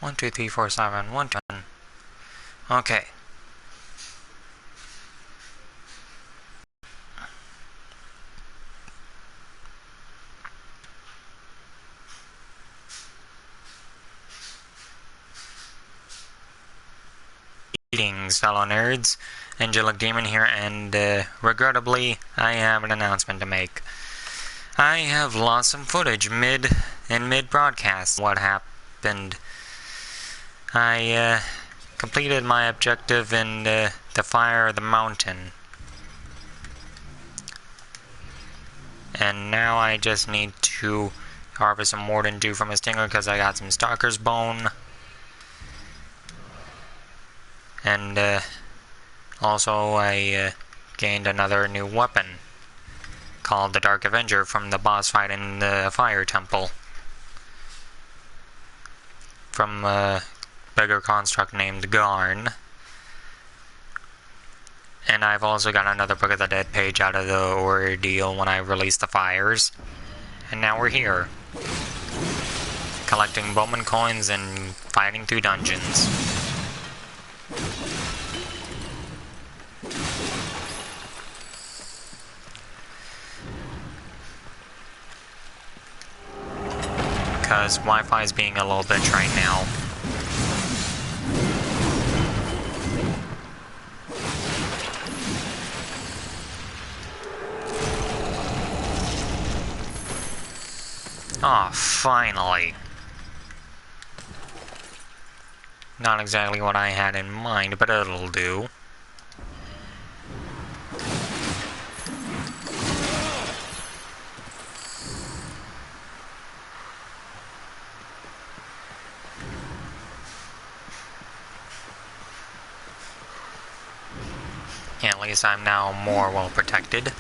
1, 2, 3, 4, 7, 1, 2. Okay. Greetings, fellow nerds. Angelic Demon here, and regrettably, I have an announcement to make. I have lost some footage mid-broadcast. What happened? I completed my objective in the fire of the mountain. And now I just need to harvest some Warden Dew from a stinger because I got some Stalker's Bone. And also I gained another new weapon called the Dark Avenger from the boss fight in the Fire Temple. From a bigger construct named Garn. And I've also got another Book of the Dead page out of the ordeal when I released the fires. And now we're here. Collecting Bowman coins and fighting through dungeons. Because Wi-Fi is being a little bitch right now. Oh, finally. Not exactly what I had in mind, but it'll do. At least I'm now more well protected.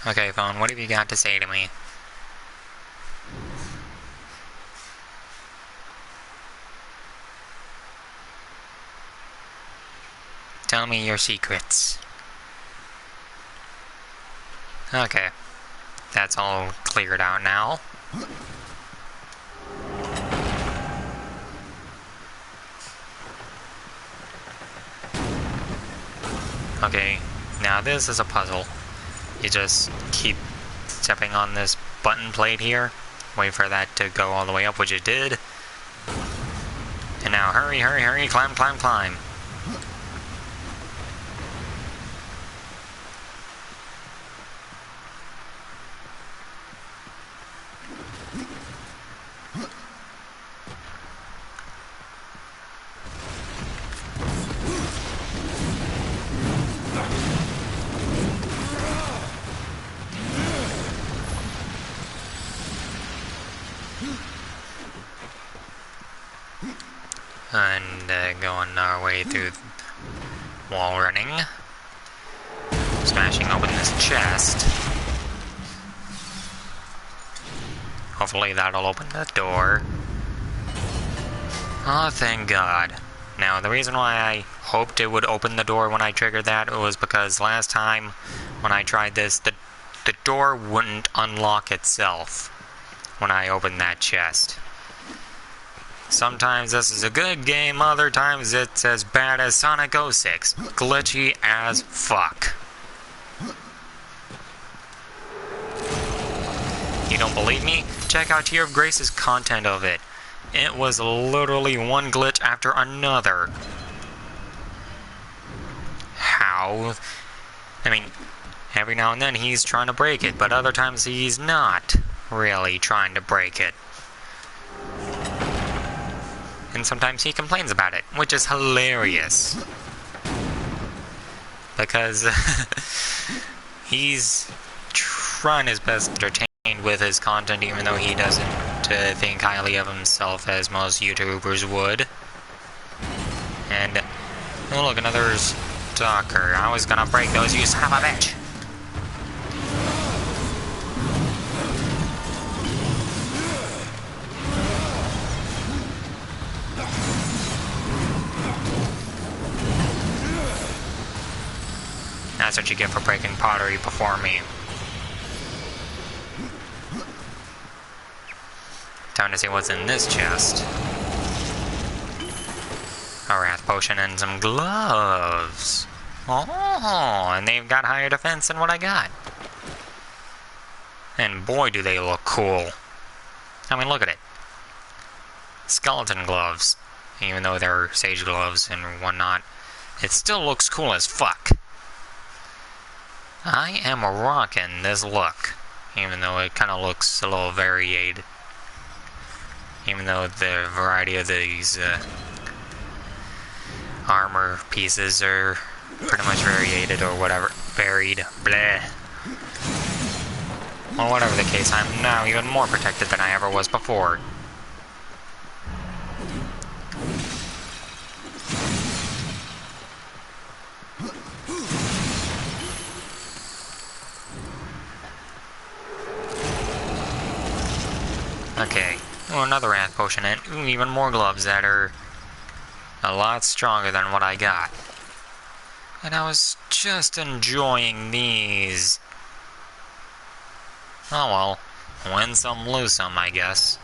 Okay, phone, what have you got to say to me? Tell me your secrets. Okay. That's all cleared out now. Okay, now this is a puzzle. You just keep stepping on this button plate here. Wait for that to go all the way up, which it did. And now hurry, hurry, hurry, climb, climb, climb. And going our way through wall running. Smashing open this chest. Hopefully that'll open the door. Oh, thank God. Now, the reason why I hoped it would open the door when I triggered that was because last time when I tried this, the door wouldn't unlock itself when I opened that chest. Sometimes this is a good game, other times it's as bad as Sonic 06. Glitchy as fuck. You don't believe me? Check out Tear of Grace's content of it. It was literally one glitch after another. How? I mean, every now and then he's trying to break it, but other times he's not really trying to break it. And sometimes he complains about it, which is hilarious. Because he's trying his best to entertain with his content, even though he doesn't think highly of himself as most YouTubers would. And, oh look, another Stalker. I was gonna break those, you son of a bitch! That's what you get for breaking pottery before me. Time to see what's in this chest. A wrath potion and some gloves. Oh, and they've got higher defense than what I got. And boy, do they look cool. I mean, look at it. Skeleton gloves. Even though they're sage gloves and whatnot, it still looks cool as fuck. I am rocking this look. Even though it kind of looks a little varied. Even though the variety of these armor pieces are pretty much variated or whatever. Varied. Bleh. Well, whatever the case, I'm now even more protected than I ever was before. Okay. Oh, another wrath potion and ooh, even more gloves that are a lot stronger than what I got. And I was just enjoying these. Oh well, win some, lose some, I guess.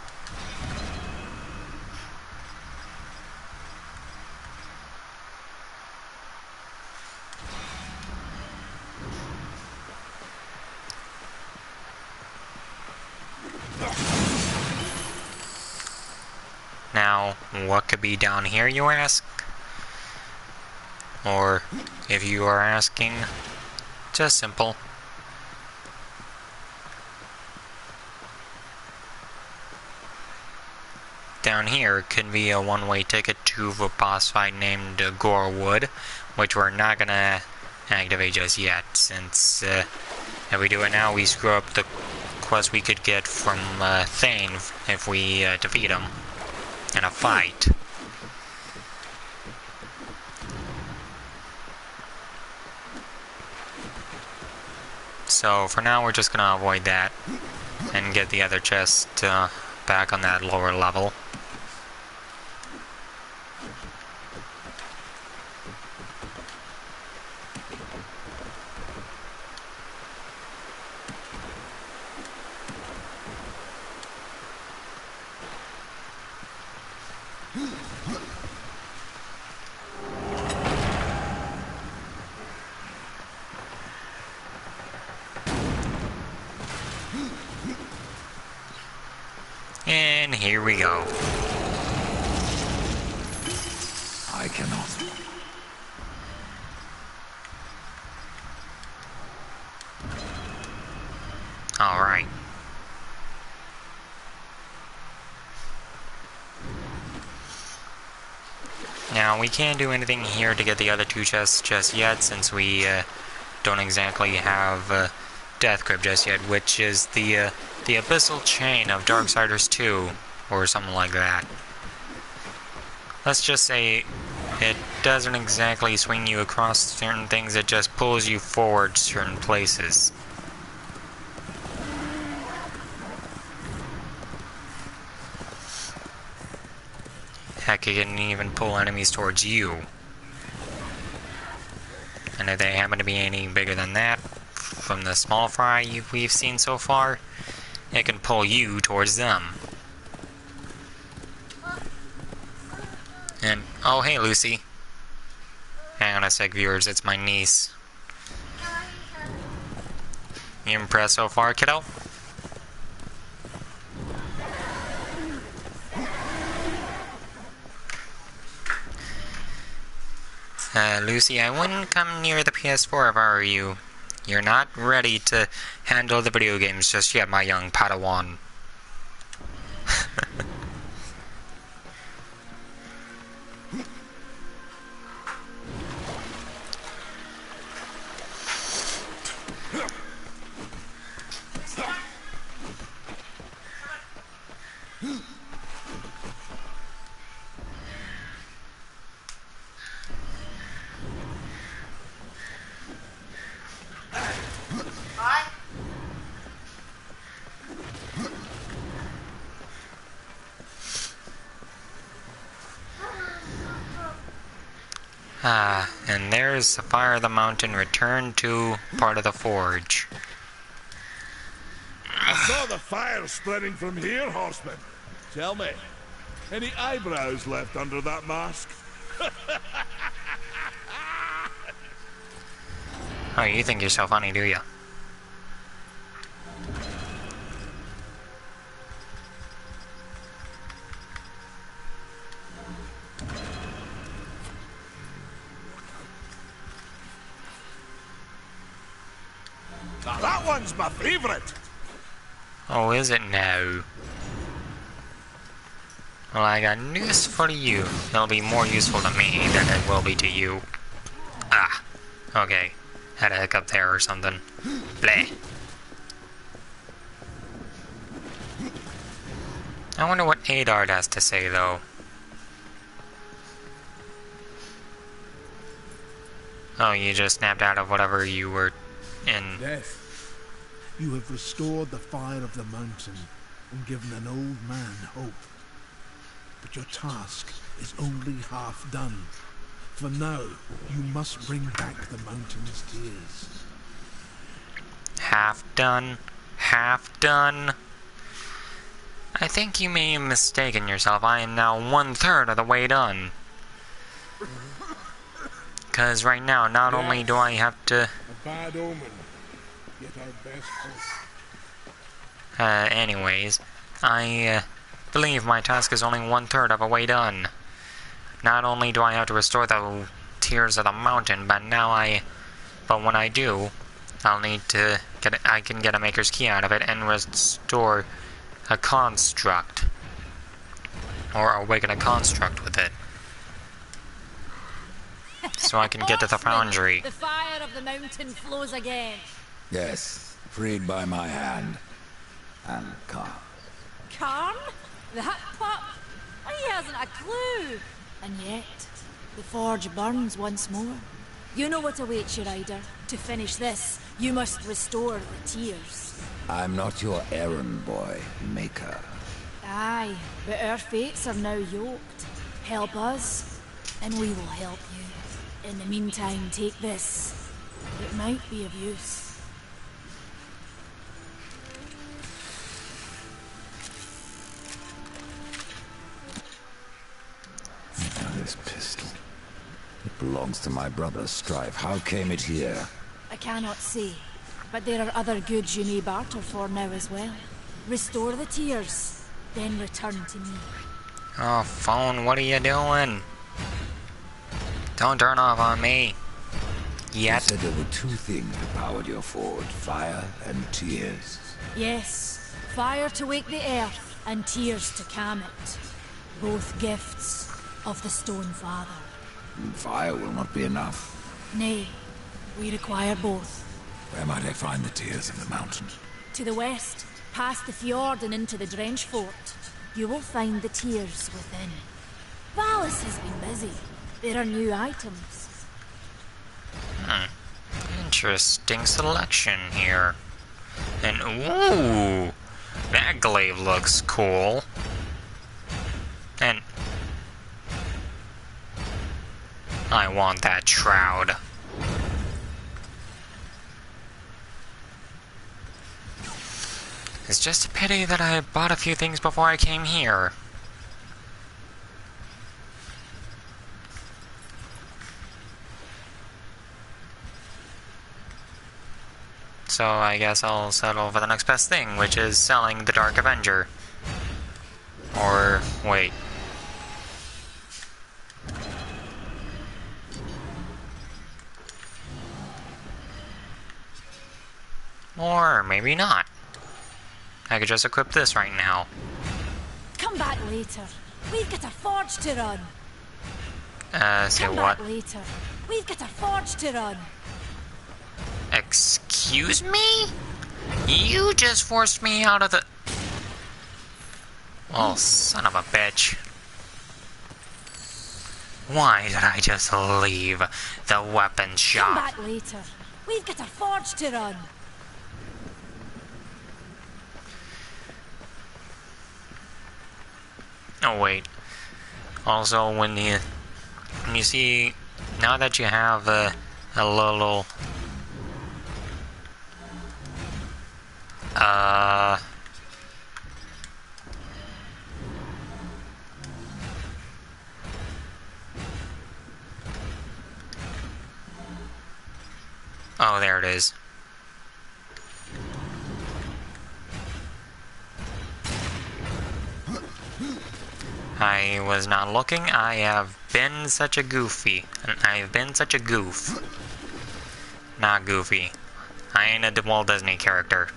Now, what could be down here, you ask? Or, if you are asking, just simple. Down here could be a one-way ticket to a boss fight named Gorewood, which we're not gonna activate just yet, since if we do it now, we screw up the quest we could get from Thane if we defeat him in a fight. So for now we're just gonna avoid that and get the other chest back on that lower level. And here we go. I cannot. All right. Now, we can't do anything here to get the other two chests just yet, since we don't exactly have Death Grip just yet, which is the Abyssal Chain of Darksiders 2, or something like that. Let's just say it doesn't exactly swing you across certain things, it just pulls you forward certain places. Heck, it can even pull enemies towards you. And if they happen to be any bigger than that, from the small fry we've seen so far, it can pull you towards them. And, oh hey Lucy. Hang on a sec, viewers, it's my niece. You impressed so far, kiddo? Lucy, I wouldn't come near the PS4 if I were you. You're not ready to handle the video games just yet, my young Padawan. Ah, and there's the fire of the mountain returned to part of the forge. I saw the fire spreading from here, horseman. Tell me, any eyebrows left under that mask? Oh, you think you're so funny, do you? Now that one's my favorite. Oh, is it now? Well, I got news for you. It'll be more useful to me than it will be to you. Ah, okay. Had a hiccup there or something. Bleh. I wonder what Adard has to say, though. Oh, you just snapped out of whatever you were in. Death, you have restored the fire of the mountain and given an old man hope. But your task is only half done. For now, you must bring back the mountain's tears. Half done? Half done? I think you may have mistaken yourself. I am now 1/3 of the way done. Because right now, not only do I have to... A bad omen, yet our best hope. anyways, I believe my task is only 1/3 of a way done. Not only do I have to restore the tears of the mountain, but when I do, I'll need to I can get a maker's key out of it and restore a construct. Or awaken a construct with it. So I can get to the foundry. The fire of the mountain flows again. Yes, freed by my hand. And calm. Karn? That pup? He hasn't a clue. And yet, the forge burns once more. You know what awaits you, Rider. To finish this, you must restore the tears. I'm not your errand boy, Maker. Aye, but our fates are now yoked. Help us, and we will help you. In the meantime, take this. It might be of use. Now this pistol. It belongs to my brother, Strife. How came it here? I cannot say, but there are other goods you may barter for now as well. Restore the tears, then return to me. Oh, phone, what are you doing? Don't turn off on me. You Yet. said there were two things that powered your forge, fire and tears. Yes, fire to wake the earth, and tears to calm it. Both gifts of the Stone Father. Fire will not be enough. Nay, we require both. Where might I find the tears of the mountain? To the west, past the fjord and into the Drench Fort, you will find the tears within. Valis has been busy. There are new items. Interesting selection here. And ooh, that glaive looks cool. And I want that shroud. It's just a pity that I bought a few things before I came here. So I guess I'll settle for the next best thing, which is selling the Dark Avenger. Or, wait. Or maybe not. I could just equip this right now. Come back later. We've got a forge to run. Say Come what? back later. We've got a forge to run. Excuse me? You just forced me out of the... Oh, son of a bitch. Why did I just leave the weapon Come shop? back later. We've got a forge to run. Oh, wait. Also, when you see now that you have a little... Oh, there it is. I was not looking. I have been such a goofy. I have been such a goof. Not goofy. I ain't a Walt Disney character.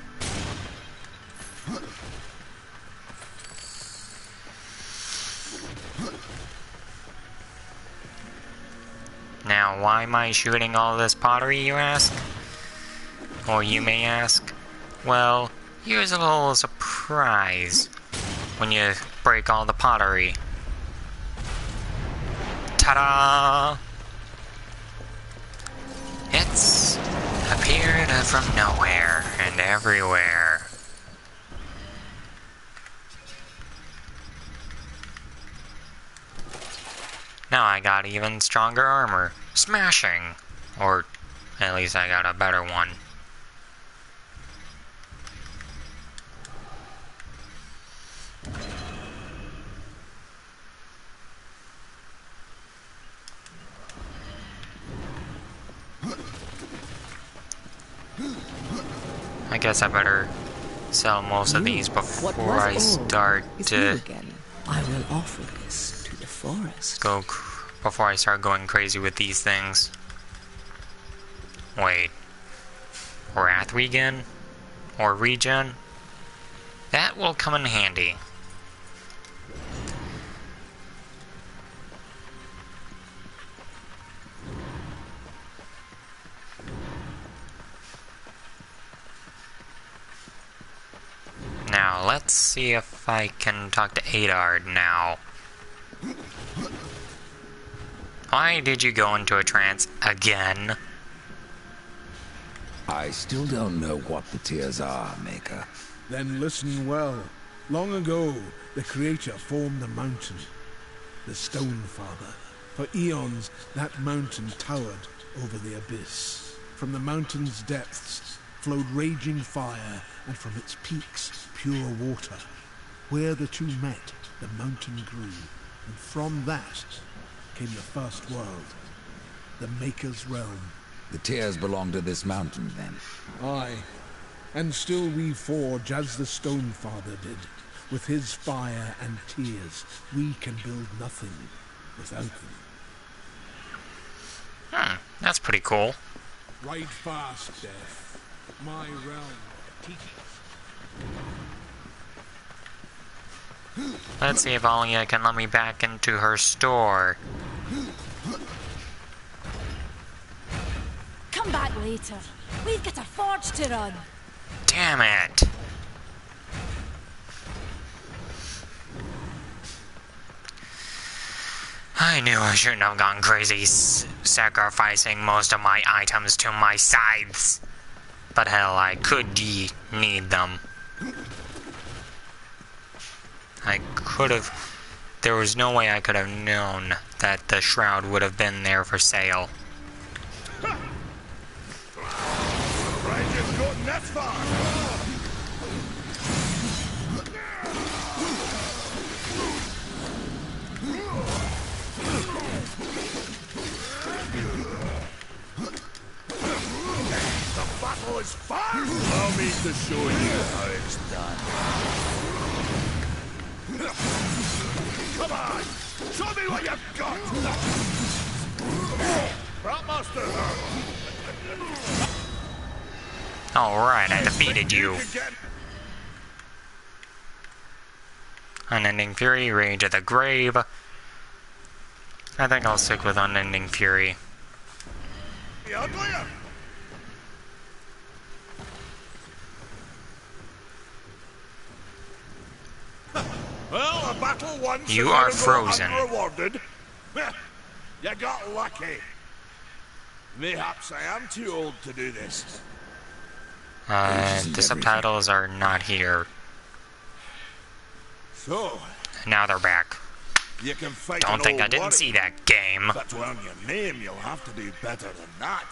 Now, why am I shooting all this pottery, you ask? Or you may ask? Well, here's a little surprise when you break all the pottery. Ta-da! It's appeared from nowhere and everywhere. Now I got even stronger armor. Smashing! Or at least I got a better one. I guess I better sell most of these before I start to I will offer this to the forest. before I start going crazy with these things. Wait. Wrath regen? Or regen? That will come in handy. Now, let's see if I can talk to Adard now. Why did you go into a trance again? I still don't know what the tears are, Maker. Then listen well. Long ago, the Creator formed the mountain, the Stone Father. For eons, that mountain towered over the abyss. From the mountain's depths flowed raging fire, and from its peaks, pure water. Where the two met, the mountain grew, and from that came the first world, the Maker's realm. The tears belong to this mountain, then? Aye, and still we forge as the Stone Father did. With his fire and tears, we can build nothing without them. That's pretty cool. Ride fast, Death. My realm teaches. Let's see if Alia can let me back into her store. Come back later. We've got a forge to run. Damn it! I knew I shouldn't have gone crazy sacrificing most of my items to my scythes. But hell, I could need them. I could have... There was no way I could have known that the shroud would have been there for sale. Right, you've gotten that far. The battle is far. Allow me to show you how it's done. Come on, show me what you've got. Prop master. Alright, I defeated you. Unending Fury, Rage of the Grave. I think I'll stick with Unending Fury. The uglier. Well, a battle once. You are frozen. Unrewarded. You got lucky. Mayhaps I am too old to do this. The subtitles are not here. So, Now they're back. You can fight Don't an think I old didn't warrior, see that game. but to earn your name, you'll have to do better than that.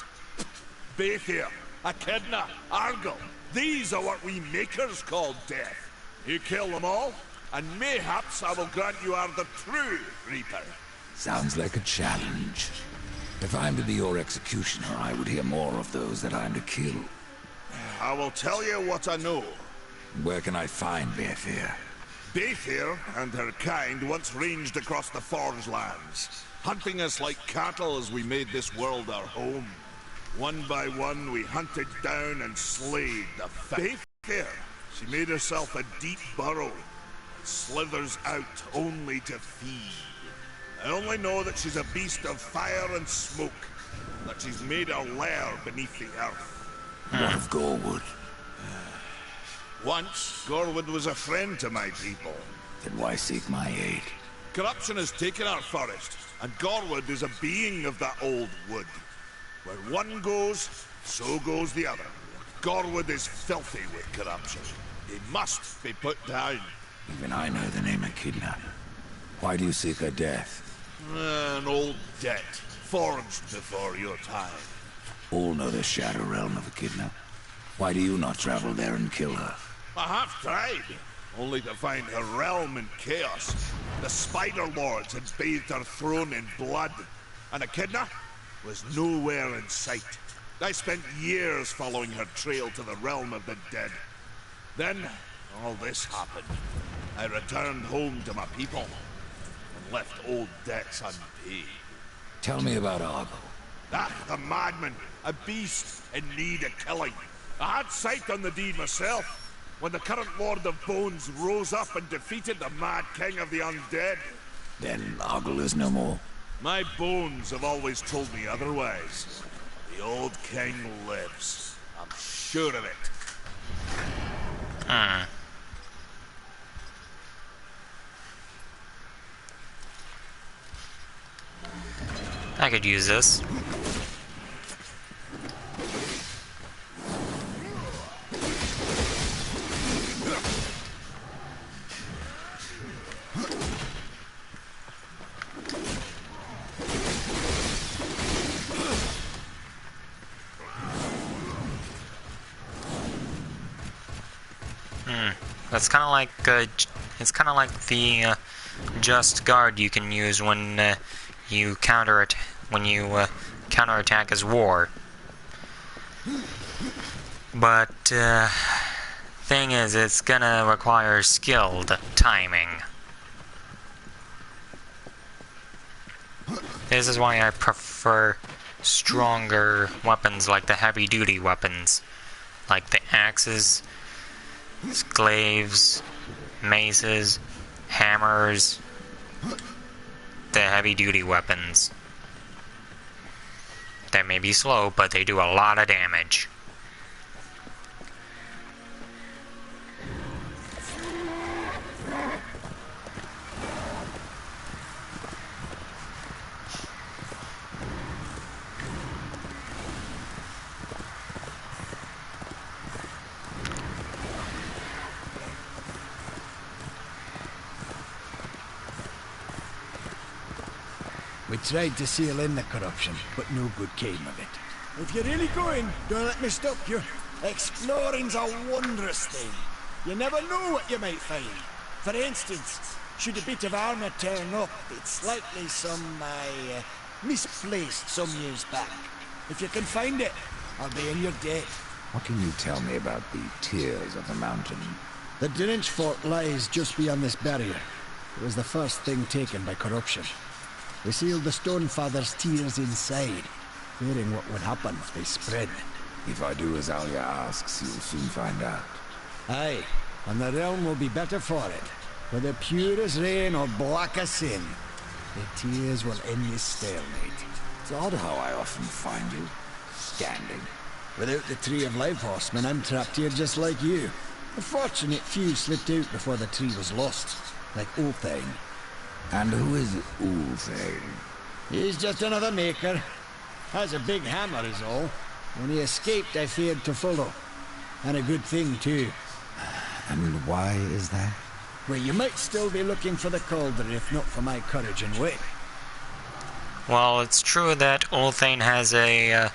Bathir, Echidna, Argyll, these are what we makers call death. You kill them all, and mayhaps I will grant you are the true Reaper. Sounds like a challenge. If I'm to be your executioner, I would hear more of those that I'm to kill. I will tell you what I know. Where can I find Bathir? Bathir and her kind once ranged across the Forge lands, hunting us like cattle as we made this world our home. One by one, we hunted down and slayed the Bathir. She made herself a deep burrow, and slithers out only to feed. I only know that she's a beast of fire and smoke, that she's made her lair beneath the earth. What of Gorwood? Once, Gorwood was a friend to my people. Then why seek my aid? Corruption has taken our forest, and Gorwood is a being of that old wood. Where one goes, so goes the other. Gorwood is filthy with corruption. He must be put down. Even I know the name Echidna. Why do you seek her death? An old debt, forged before your time. All know the Shadow Realm of Echidna. Why do you not travel there and kill her? I have tried, only to find her realm in chaos. The Spider Lords had bathed her throne in blood, and Echidna was nowhere in sight. I spent years following her trail to the realm of the dead. Then, all this happened. I returned home to my people, and left old debts unpaid. Tell me about Argyll. Ah, the madman, a beast in need of killing. I had sight on the deed myself, when the current Lord of Bones rose up and defeated the mad king of the undead. Then Argyll is no more. My bones have always told me otherwise. The old king lives. I'm sure of it. I could use this. That's kind of like it's kind of like the just guard you can use when you counterattack as war. But thing is, it's gonna require skilled timing. This is why I prefer stronger weapons like the heavy-duty weapons, like the axes, glaives, maces, hammers, the heavy-duty weapons. They may be slow, but they do a lot of damage. We tried to seal in the corruption, but no good came of it. If you're really going, don't let me stop you. Exploring's a wondrous thing. You never know what you might find. For instance, should a bit of armor turn up, it's likely some, misplaced some years back. If you can find it, I'll be in your debt. What can you tell me about the Tears of the Mountain? The Drench fort lies just beyond this barrier. It was the first thing taken by corruption. We sealed the Stonefather's tears inside, fearing what would happen if they spread. If I do as Alia asks, you'll soon find out. Aye, and the realm will be better for it. Whether pure as rain or black as sin, the tears will end this stalemate. It's odd how I often find you standing. Without the Tree of Life horseman, I'm trapped here just like you. A fortunate few slipped out before the tree was lost, like Ulthane. And who is Ulthane? He's just another maker. Has a big hammer is all. When he escaped, I feared to follow. And a good thing, too. And why is that? Well, you might still be looking for the cauldron if not for my courage and wit. Well, it's true that Ulthane has a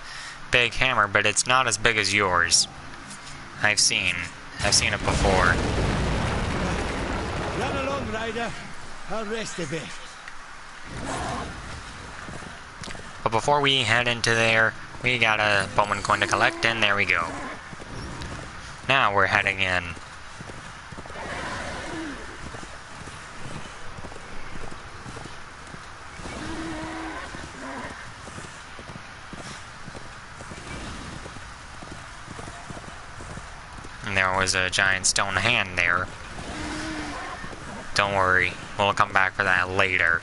big hammer, but it's not as big as yours. I've seen it before. Run along, Ryder. I'll rest a bit. But before we head into there, we got a Bowman coin to collect, and there we go. Now we're heading in. And there was a giant stone hand there. Don't worry, we'll come back for that later.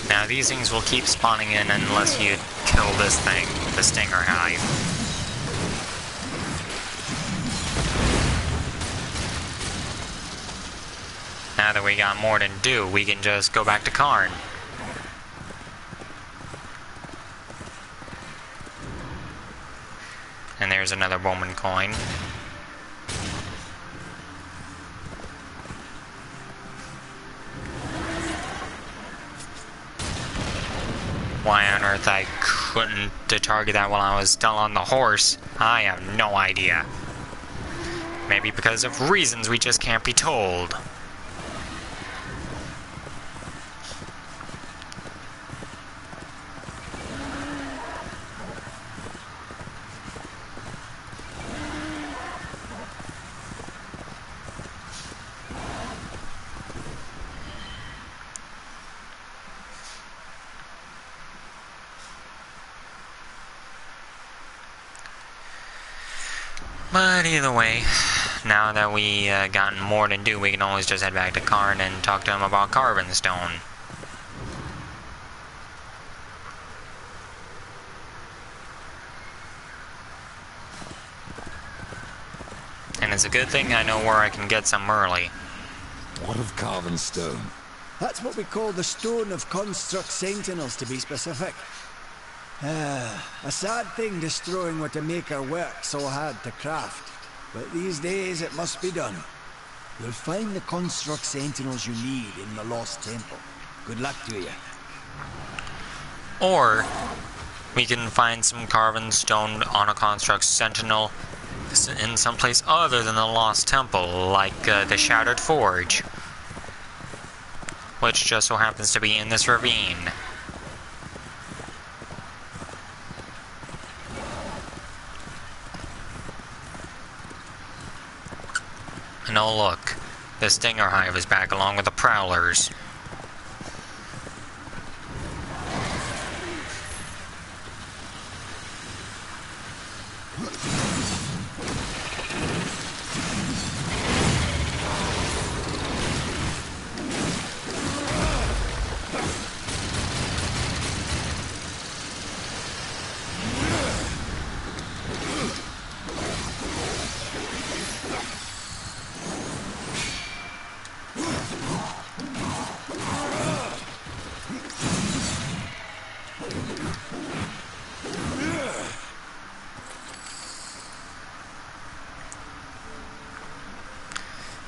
Now these things will keep spawning in unless you kill this thing, the Stinger Hive. Now that we got more to do, we can just go back to Karn. And there's another Bowman coin. Why on earth I couldn't target that while I was still on the horse, I have no idea. Maybe because of reasons we just can't be told. But either way, now that we gotten more to do, we can always just head back to Karn and talk to him about carving stone. And it's a good thing I know where I can get some early. What of carven stone? That's what we call the Stone of Construct Sentinels, to be specific. A sad thing destroying what a maker worked so hard to craft. But these days it must be done. You'll find the Construct Sentinels you need in the Lost Temple. Good luck to you. Or we can find some carven stone on a Construct Sentinel in some place other than the Lost Temple, like the Shattered Forge, which just so happens to be in this ravine. And oh look, the Stinger Hive is back along with the Prowlers.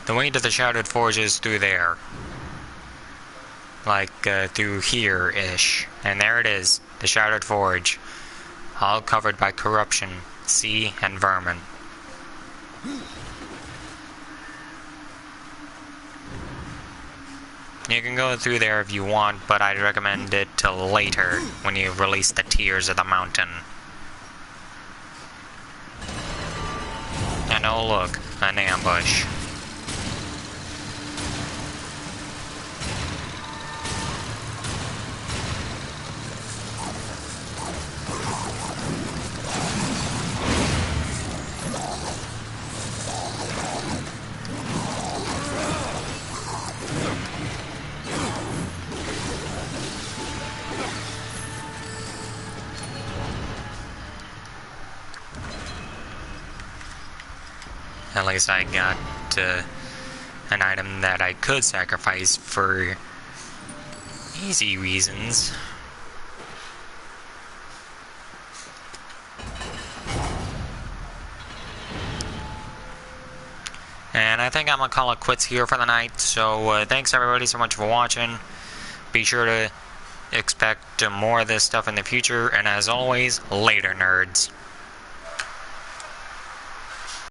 The way to the Shattered Forge is through there. Like, through here-ish. And there it is, the Shattered Forge. All covered by corruption, sea, and vermin. You can go through there if you want, but I'd recommend it till later, when you release the Tears of the Mountain. And oh look, an ambush. At least I got an item that I could sacrifice for easy reasons. And I think I'm gonna call it quits here for the night. So thanks everybody so much for watching. Be sure to expect more of this stuff in the future. And as always, later nerds.